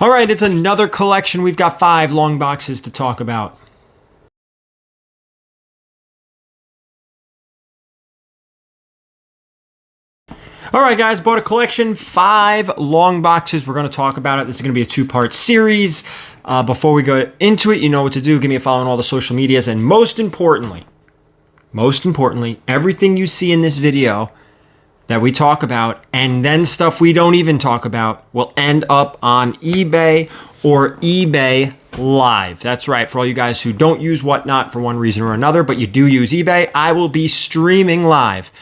All right, it's another collection. We've got 5 long boxes to talk about. All right, guys, bought a collection, 5 long boxes. We're going to talk about it. This is going to be a 2-part series. Before we go into it, you know what to do. Give me a follow on all the social medias. And most importantly, everything you see in this video that we talk about, and then stuff we don't even talk about, will end up on eBay or eBay Live. That's right. For all you guys who don't use Whatnot for one reason or another, but you do use eBay, I will be streaming live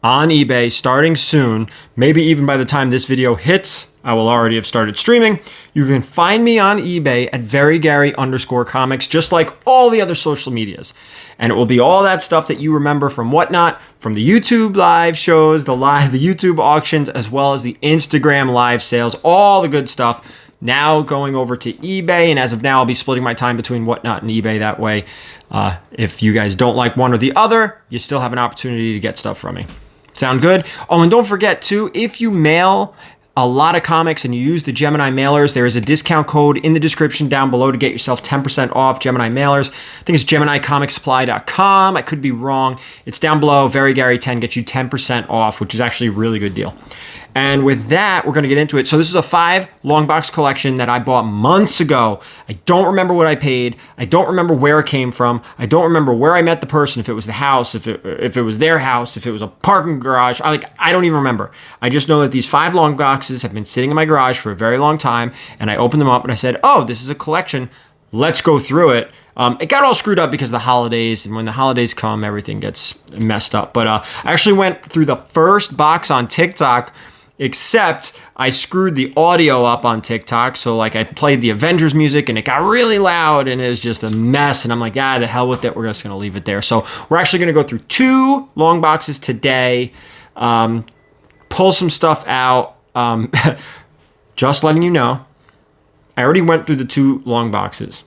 on eBay starting soon. Maybe even by the time this video hits, I will already have started streaming. You can find me on eBay at verygary_comics, just like all the other social medias. And it will be all that stuff that you remember from Whatnot, from the YouTube live shows, the YouTube auctions, as well as the Instagram live sales, all the good stuff. Now going over to eBay, and as of now, I'll be splitting my time between Whatnot and eBay. That way, if you guys don't like one or the other, you still have an opportunity to get stuff from me. Sound good? Oh, and don't forget too, if you mail a lot of comics and you use the Gemini mailers, there is a discount code in the description down below to get yourself 10% off Gemini mailers. I think it's GeminiComicSupply.com. I could be wrong. It's down below. VeryGary10 gets you 10% off, which is actually a really good deal. And with that, we're going to get into it. So this is a 5 long box collection that I bought months ago. I don't remember what I paid. I don't remember where it came from. I don't remember where I met the person, if it was the house, if it was their house, if it was a parking garage. I don't even remember. I just know that these 5 long boxes have been sitting in my garage for a very long time, and I opened them up and I said, oh, this is a collection. Let's go through it. It got all screwed up because of the holidays, and when the holidays come, everything gets messed up. But I actually went through the first box on TikTok, except I screwed the audio up on TikTok. So like I played the Avengers music and it got really loud and it was just a mess. And I'm like, the hell with it. We're just going to leave it there. So we're actually going to go through 2 long boxes today, pull some stuff out. Just letting you know, I already went through the 2 long boxes.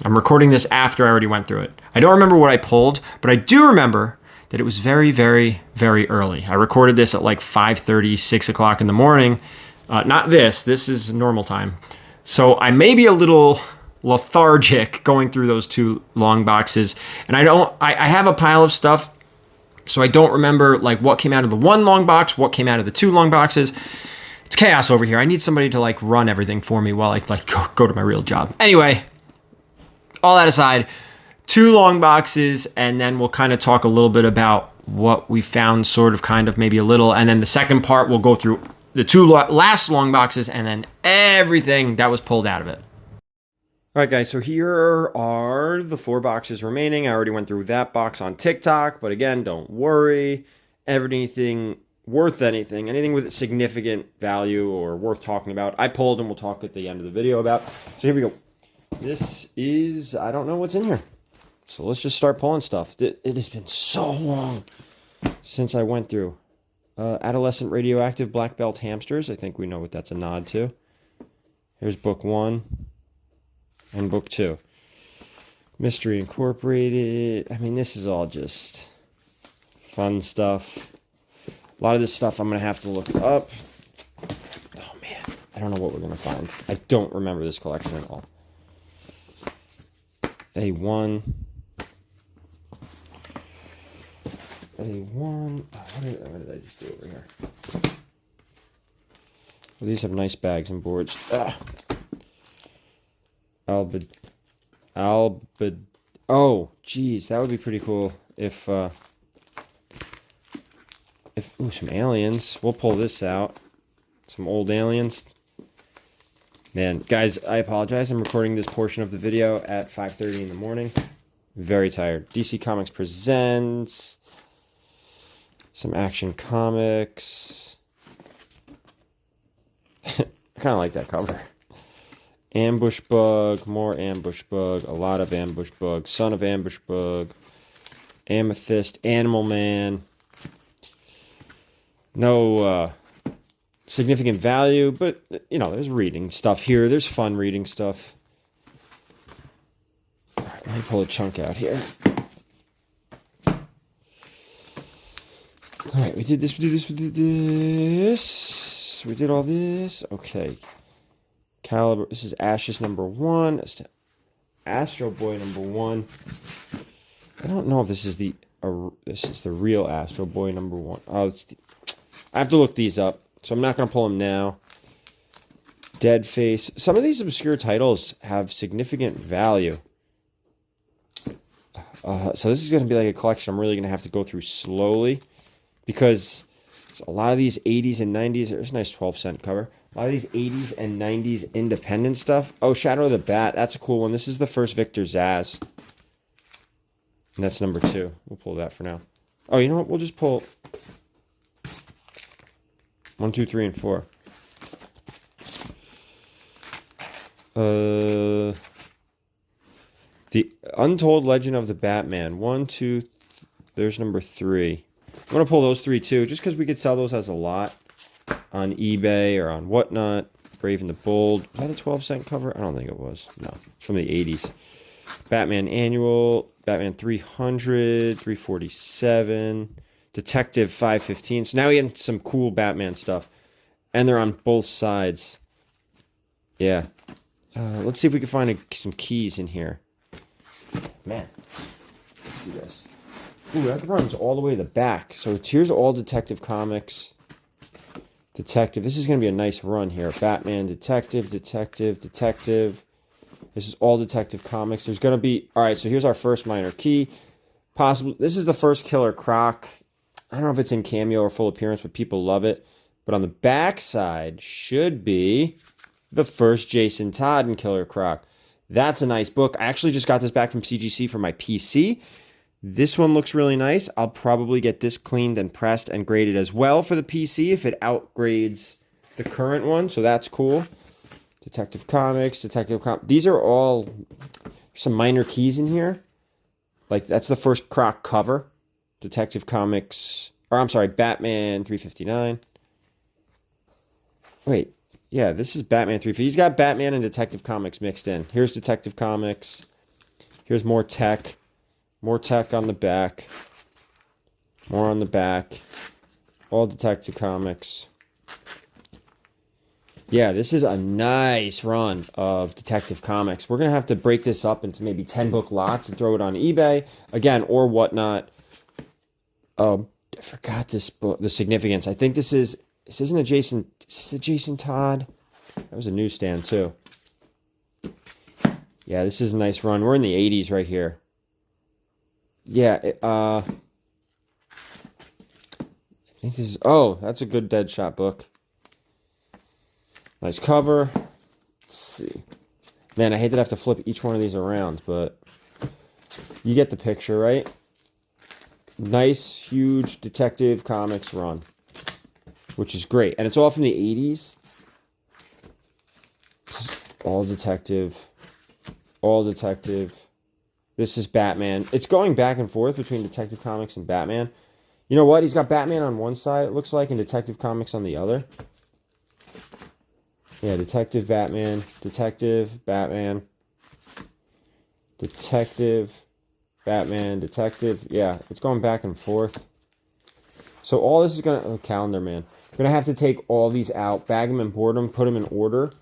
I'm recording this after I already went through it. I don't remember what I pulled, but I do remember that it was very, very, very early. I recorded this at like 5:30, 6 o'clock in the morning. Not this. This is normal time. So I may be a little lethargic going through those 2 long boxes. And I have a pile of stuff, so I don't remember like what came out of the 1 long box, what came out of the 2 long boxes. It's chaos over here. I need somebody to like run everything for me while I like go to my real job. Anyway, all that aside, 2 long boxes, and then we'll kind of talk a little bit about what we found, sort of, kind of, maybe a little. And then the second part, we'll go through the 2 last long boxes and then everything that was pulled out of it. All right, guys, so here are the 4 boxes remaining. I already went through that box on TikTok, but again, don't worry. Everything worth anything with significant value or worth talking about, I pulled, and we'll talk at the end of the video about. So here we go. This is, I don't know what's in here. So let's just start pulling stuff. It has been so long since I went through. Adolescent Radioactive Black Belt Hamsters. I think we know what that's a nod to. Here's book 1 and book 2. Mystery Incorporated. I mean, this is all just fun stuff. A lot of this stuff I'm going to have to look up. Oh, man. I don't know what we're going to find. I don't remember this collection at all. A1. What did I just do over here? Well, these have nice bags and boards. Oh, geez, that would be pretty cool if ooh, some aliens. We'll pull this out. Some old aliens. Man, guys, I apologize. I'm recording this portion of the video at 5:30 in the morning. Very tired. DC Comics presents some Action Comics. I kind of like that cover. Ambush Bug, more Ambush Bug, a lot of Ambush Bug, Son of Ambush Bug, Amethyst, Animal Man. No significant value, but, you know, there's reading stuff here. There's fun reading stuff. All right, let me pull a chunk out here. All right, we did this, we did this, we did this. We did all this. Okay. Caliber. This is Ashes #1. Astro Boy #1. I don't know if this is the real Astro Boy #1. Oh, I have to look these up, so I'm not gonna pull them now. Dead Face. Some of these obscure titles have significant value. So this is gonna be like a collection I'm really gonna have to go through slowly, because a lot of these 80s and 90s. There's a nice 12-cent cover. A lot of these 80s and 90s independent stuff. Oh, Shadow of the Bat. That's a cool one. This is the first Victor Zsasz. And that's #2. We'll pull that for now. Oh, you know what? We'll just pull 1, 2, 3, and 4. The Untold Legend of the Batman. 1, 2. There's #3. I'm going to pull those 3 too, just because we could sell those as a lot on eBay or on Whatnot. Brave and the Bold. Was that a 12-cent cover? I don't think it was. No, it's from the 80s. Batman Annual. Batman 300. 347. Detective 515. So now we have some cool Batman stuff. And they're on both sides. Yeah. Let's see if we can find some keys in here. Man. Let's do this. Ooh, that runs all the way to the back. So here's all Detective Comics. Detective. This is going to be a nice run here. Batman, Detective, Detective, Detective. This is all Detective Comics. There's going to be... Alright, so here's our first minor key. Possibly... This is the first Killer Croc. I don't know if it's in cameo or full appearance, but people love it. But on the back side should be the first Jason Todd in Killer Croc. That's a nice book. I actually just got this back from CGC for my PC. This one looks really nice. I'll probably get this cleaned and pressed and graded as well for the PC if it outgrades the current one. So that's cool. Detective Comics, These are all some minor keys in here. Like, that's the first Croc cover. Detective Comics, or I'm sorry, Batman 359. Wait, yeah, this is Batman 350. He's got Batman and Detective Comics mixed in. Here's Detective Comics. Here's more tech. More tech on the back. More on the back. All Detective Comics. Yeah, this is a nice run of Detective Comics. We're going to have to break this up into maybe 10-book lots and throw it on eBay. Again, or Whatnot. I forgot this book, the significance. I think this isn't a Jason... Is this a Jason Todd? That was a newsstand, too. Yeah, this is a nice run. We're in the 80s right here. Yeah, I think this is... Oh, that's a good Deadshot book. Nice cover. Let's see. Man, I hate that I have to flip each one of these around, but you get the picture, right? Nice, huge Detective Comics run, which is great. And it's all from the 80s. All Detective. All Detective. This is Batman. It's going back and forth between Detective Comics and Batman. You know what? He's got Batman on one side, it looks like, and Detective Comics on the other. Yeah, Detective, Batman, Detective, Batman, Detective, Batman, Detective. Yeah, it's going back and forth. So all this is going to... Oh, Calendar Man. Going to have to take all these out, bag them and board them, put them in order,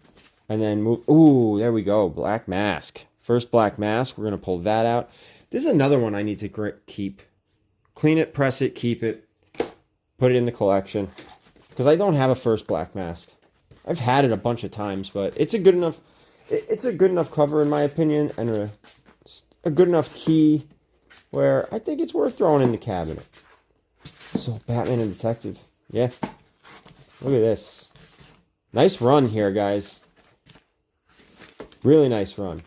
and then move... Ooh, there we go. Black Mask. First Black Mask. We're going to pull that out. This is another one I need to keep. Clean it, press it, keep it, put it in the collection. Because I don't have a first Black Mask. I've had it a bunch of times, but it's a good enough... It's a good enough cover, in my opinion, and a good enough key where I think it's worth throwing in the cabinet. So, Batman and Detective. Yeah. Look at this. Nice run here, guys. Really nice run.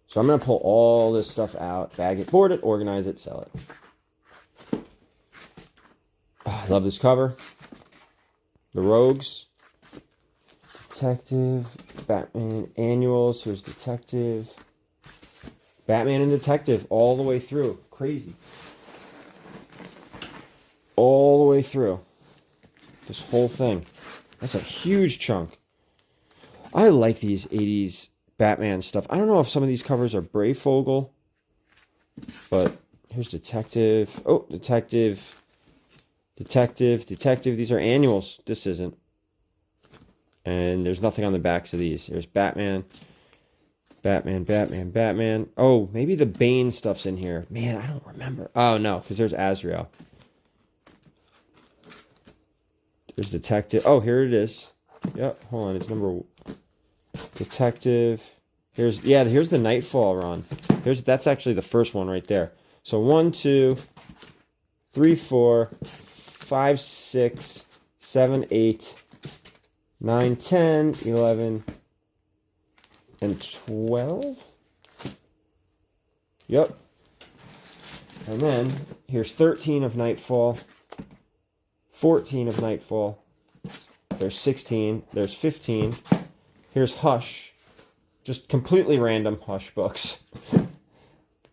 So I'm going to pull all this stuff out, bag it, board it, organize it, sell it. Oh, I love this cover. The Rogues. Detective. Batman Annuals. Here's Detective. Batman and Detective all the way through. Crazy. All the way through. This whole thing. That's a huge chunk. I like these 80s Batman stuff. I don't know if some of these covers are Breyfogle, but here's Detective. Oh, Detective. Detective. Detective. These are annuals. This isn't. And there's nothing on the backs of these. There's Batman, Batman, Batman, Batman. Oh, maybe the Bane stuff's in here. Man, I don't remember. Oh, no, because there's Azrael. There's Detective. Oh, here it is. Yep, hold on. It's number... Detective. Here's the Nightfall run. That's actually the first one right there. So 1, 2, 3, 4, 5, 6, 7, 8, 9, 10, 11, and 12. Yep. And then here's 13 of Nightfall, 14 of Nightfall. There's 16. There's 15. Here's Hush. Just completely random Hush books.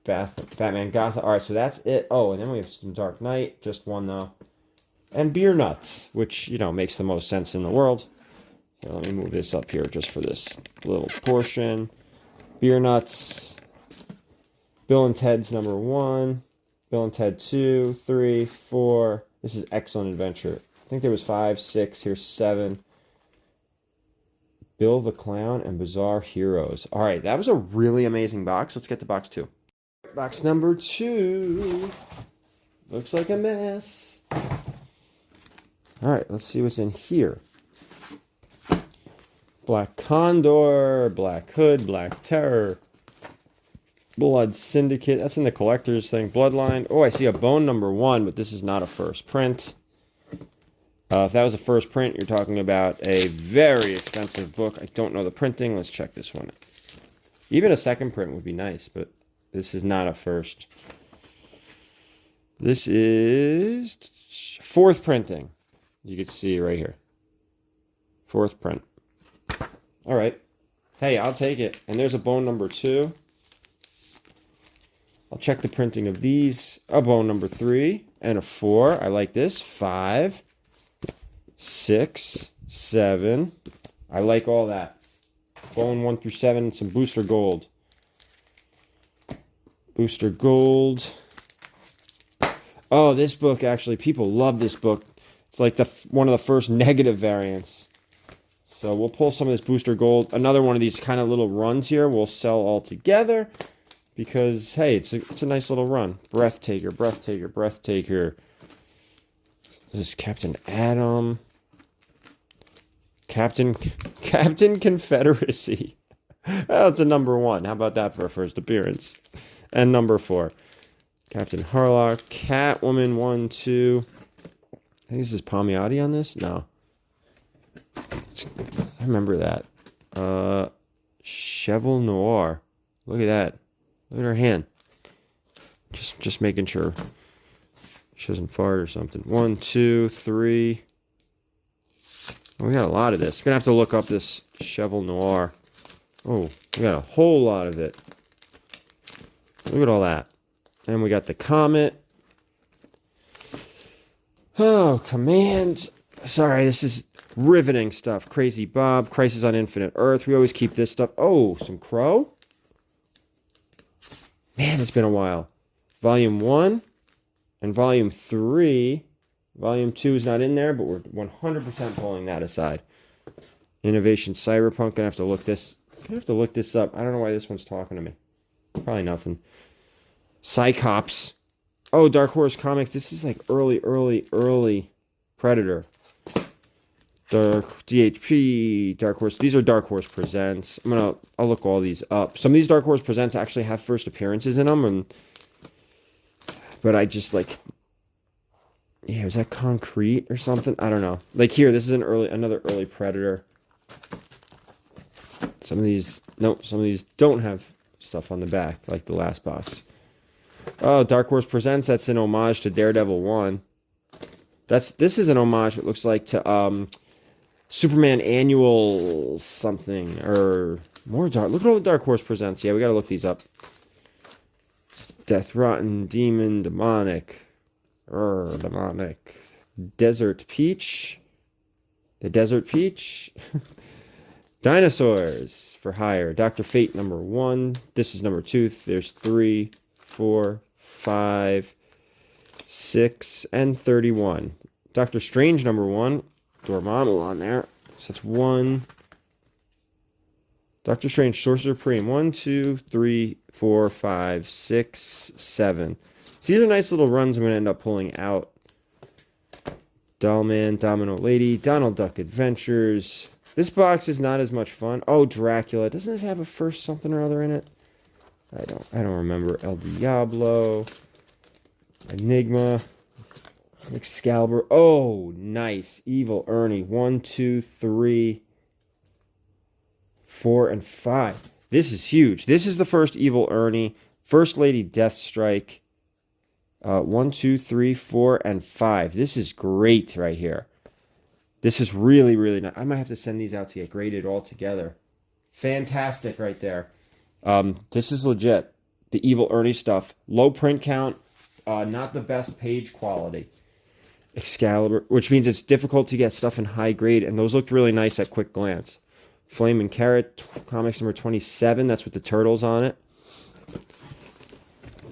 Batman Gotham. Alright, so that's it. Oh, and then we have some Dark Knight. Just one, though. And Beer Nuts, which, makes the most sense in the world. Here, let me move this up here just for this little portion. Beer Nuts. Bill and Ted's number 1. Bill and Ted 2, 3, 4. This is Excellent Adventure. I think there was 5, 6. Here's 7. Bill the Clown and Bizarre Heroes. All right, that was a really amazing box. Let's get to box 2. Box number 2. Looks like a mess. All right, let's see what's in here. Black Condor, Black Hood, Black Terror, Blood Syndicate. That's in the collector's thing. Bloodline. Oh, I see a Bone number 1, but this is not a first print. If that was a first print, you're talking about a very expensive book. I don't know the printing. Let's check this one. Even a second print would be nice, but this is not a first. This is 4th printing. You can see right here. 4th print. All right. Hey, I'll take it. And there's a Bone number 2. I'll check the printing of these. A Bone number 3 and a 4. I like this. 5. 6, 7. I like all that. Bone 1 through 7 and some Booster Gold. Booster Gold. Oh, this book, actually, people love this book. It's like one of the first negative variants. So we'll pull some of this Booster Gold. Another one of these kind of little runs here we'll sell all together. Because, hey, it's a nice little run. Breathtaker, Breathtaker, Breathtaker. This is Captain Atom. Captain Confederacy. Oh, it's a number 1. How about that for a first appearance? And number 4. Captain Harlock. Catwoman 1, 2. I think this is Palmiotti on this? No. I remember that. Cheval Noir. Look at that. Look at her hand. Just making sure she doesn't fart or something. 1, 2, 3. Oh, we got a lot of this. Gonna have to look up this Cheval Noir. Oh, we got a whole lot of it. Look at all that. And we got the Comet. Oh, Command. Sorry, this is riveting stuff. Crazy Bob. Crisis on Infinite Earth. We always keep this stuff. Oh, some Crow. Man, it's been a while. Volume 1 and Volume 3. Volume 2 is not in there, but we're 100% pulling that aside. Innovation Cyberpunk. Gonna have to look this up. I don't know why this one's talking to me. Probably nothing. Cyclops. Oh, Dark Horse Comics. This is like early Predator. Dark DHP, Dark Horse. These are Dark Horse Presents. I'll look all these up. Some of these Dark Horse Presents actually have first appearances in them, but I just like. Yeah, was that Concrete or something? I don't know. Like here, this is another early Predator. Some of these don't have stuff on the back, like the last box. Oh, Dark Horse Presents, that's an homage to Daredevil 1. This is an homage, it looks like, to Superman Annual something, or more Dark. Look at all the Dark Horse Presents. Yeah, we gotta look these up. Death Rotten, Demon, Demonic. Demonic. Desert Peach. The Desert Peach. Dinosaurs for Hire. Dr. Fate number 1. This is number 2. There's 3, 4, 5, 6, and 31. Doctor Strange number 1. Dormammu on there. So that's 1. Doctor Strange, Sorcerer Supreme. 1, 2, 3, 4, 5, 6, 7. So these are nice little runs I'm going to end up pulling out. Dollman, Domino Lady, Donald Duck Adventures. This box is not as much fun. Oh, Dracula. Doesn't this have a first something or other in it? I don't remember. El Diablo. Enigma. Excalibur. Oh, nice. Evil Ernie. 1, 2, 3, 4, and 5. This is huge. This is the first Evil Ernie. First Lady Deathstrike. 1, 2, 3, 4, and 5. This is great right here. This is really, really nice. I might have to send these out to get graded all together. Fantastic right there. This is legit. The Evil Ernie stuff. Low print count. Not the best page quality. Excalibur, which means it's difficult to get stuff in high grade, and those looked really nice at quick glance. Flame and Carrot, comics number 27. That's with the turtles on it.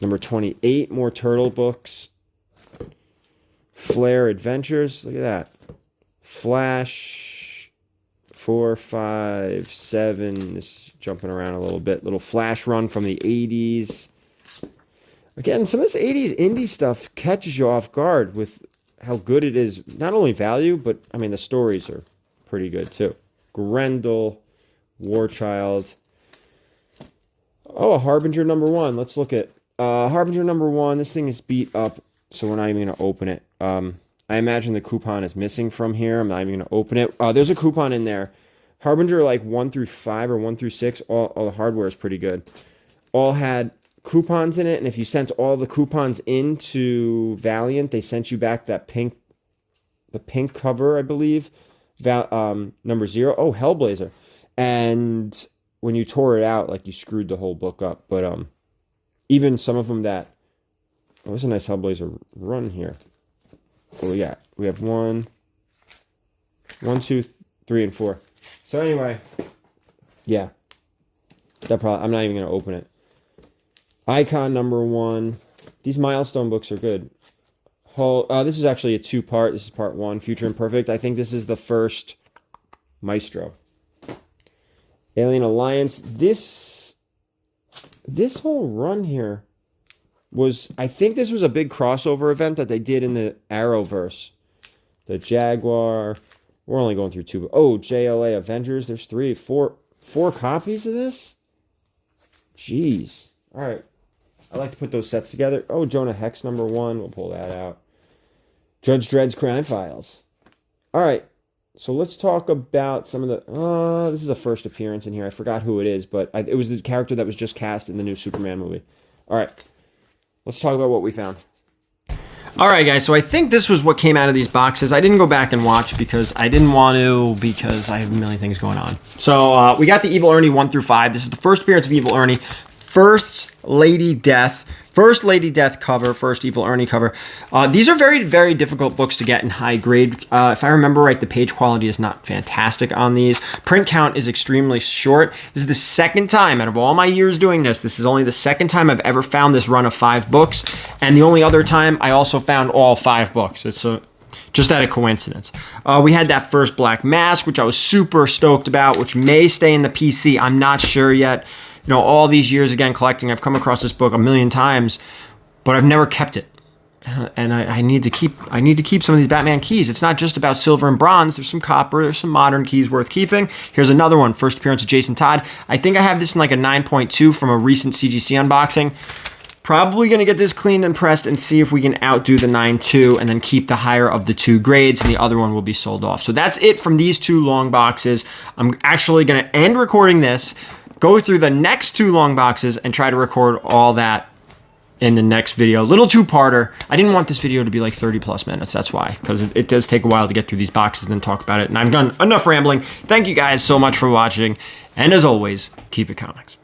Number 28, more turtle books. Flare Adventures, look at that. Flash, 4, 5, 7. This is jumping around a little bit. Little Flash run from the 80s. Again, some of this 80s indie stuff catches you off guard with how good it is. Not only value, but, I mean, the stories are pretty good, too. Grendel, War Child. Oh, a Harbinger number 1. Let's look at Harbinger number 1. This thing is beat up, so we're not even going to open it. I imagine the coupon is missing from here. I'm not even going to open it. There's a coupon in there. Harbinger like 1 through 5 or 1 through 6. All the hardware is pretty good. All had coupons in it, and if you sent all the coupons into Valiant, they sent you back that pink cover, I believe. Number 0. Oh, Hellblazer. And when you tore it out, like, you screwed the whole book up. But even some of them that... Oh, there's a nice Hellblazer run here. Oh, yeah. We have 1, 2, 3, and 4. So anyway, yeah. I'm not even going to open it. Icon number 1. These milestone books are good. This is actually a 2-part. This is part 1, Future Imperfect. I think this is the first Maestro. Alien Alliance. This whole run here was, I think this was a big crossover event that they did in the Arrowverse. The Jaguar. We're only going through 2. Oh, JLA Avengers. There's 4 copies of this? Jeez. All right. I like to put those sets together. Oh, Jonah Hex number 1. We'll pull that out. Judge Dredd's Crime Files. All right. So let's talk about some of the... this is a first appearance in here. I forgot who it is, but it was the character that was just cast in the new Superman movie. All right. Let's talk about what we found. All right, guys. So I think this was what came out of these boxes. I didn't go back and watch because I didn't want to, because I have a million things going on. So we got the Evil Ernie 1 through 5. This is the first appearance of Evil Ernie. First Lady Death cover, first Evil Ernie cover. These are very, very difficult books to get in high grade. If I remember right, the page quality is not fantastic on these. Print count is extremely short. This is the second time out of all my years doing this. This is only the second time I've ever found this run of 5 books. And the only other time I also found all 5 books. It's just out of coincidence. We had that first Black Mask, which I was super stoked about, which may stay in the PC. I'm not sure yet. You know, all these years, again, collecting, I've come across this book a million times, but I've never kept it. And I need to keep some of these Batman keys. It's not just about silver and bronze. There's some copper. There's some modern keys worth keeping. Here's another one. First appearance of Jason Todd. I think I have this in like a 9.2 from a recent CGC unboxing. Probably going to get this cleaned and pressed and see if we can outdo the 9.2 and then keep the higher of the 2 grades, and the other one will be sold off. So that's it from these 2 long boxes. I'm actually going to end recording this, go through the next 2 long boxes, and try to record all that in the next video. Little 2-parter. I didn't want this video to be like 30 plus minutes. That's why, because it does take a while to get through these boxes and then talk about it. And I've done enough rambling. Thank you guys so much for watching. And as always, keep it comics.